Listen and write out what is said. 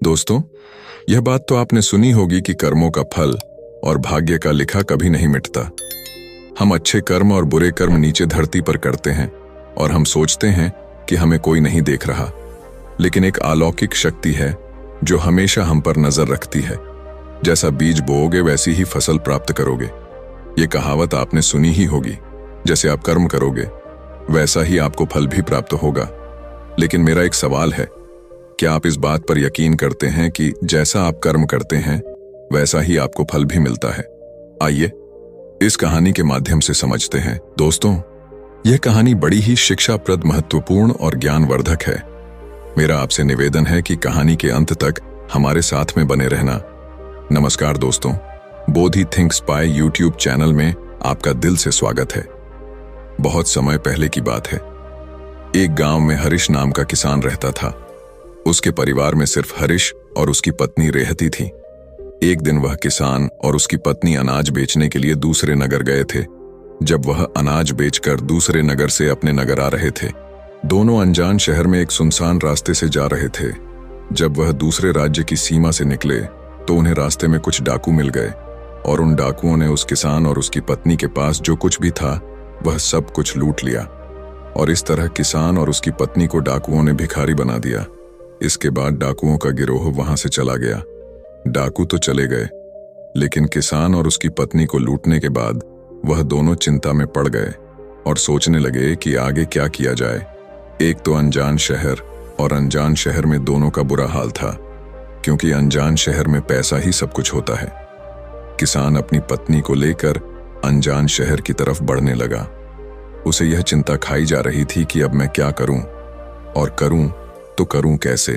दोस्तों, यह बात तो आपने सुनी होगी कि कर्मों का फल और भाग्य का लिखा कभी नहीं मिटता। हम अच्छे कर्म और बुरे कर्म नीचे धरती पर करते हैं और हम सोचते हैं कि हमें कोई नहीं देख रहा, लेकिन एक अलौकिक शक्ति है जो हमेशा हम पर नजर रखती है। जैसा बीज बोओगे वैसी ही फसल प्राप्त करोगे। ये कहावत आपने सुनी ही होगी, जैसे आप कर्म करोगे वैसा ही आपको फल भी प्राप्त होगा। लेकिन मेरा एक सवाल है, क्या आप इस बात पर यकीन करते हैं कि जैसा आप कर्म करते हैं वैसा ही आपको फल भी मिलता है? आइए इस कहानी के माध्यम से समझते हैं। दोस्तों, यह कहानी बड़ी ही शिक्षाप्रद, महत्वपूर्ण और ज्ञानवर्धक है। मेरा आपसे निवेदन है कि कहानी के अंत तक हमारे साथ में बने रहना। नमस्कार दोस्तों, बोधि थिंक्स बाय यूट्यूब चैनल में आपका दिल से स्वागत है। बहुत समय पहले की बात है। एक गांव में हरीश नाम का किसान रहता था। उसके परिवार में सिर्फ हरीश और उसकी पत्नी रहती थी। एक दिन वह किसान और उसकी पत्नी अनाज बेचने के लिए दूसरे नगर गए थे। जब वह अनाज बेचकर दूसरे नगर से अपने नगर आ रहे थे, दोनों अनजान शहर में एक सुनसान रास्ते से जा रहे थे। जब वह दूसरे राज्य की सीमा से निकले तो उन्हें रास्ते में कुछ डाकू मिल गए और उन डाकुओं ने उस किसान और उसकी पत्नी के पास जो कुछ भी था वह सब कुछ लूट लिया। और इस तरह किसान और उसकी पत्नी को डाकुओं ने भिखारी बना दिया। इसके बाद डाकुओं का गिरोह वहां से चला गया। डाकू तो चले गए, लेकिन किसान और उसकी पत्नी को लूटने के बाद वह दोनों चिंता में पड़ गए और सोचने लगे कि आगे क्या किया जाए। एक तो अनजान शहर, और अनजान शहर में दोनों का बुरा हाल था, क्योंकि अनजान शहर में पैसा ही सब कुछ होता है। किसान अपनी पत्नी को लेकर अनजान शहर की तरफ बढ़ने लगा। उसे यह चिंता खाई जा रही थी कि अब मैं क्या करूं, और करूं तो करूं कैसे।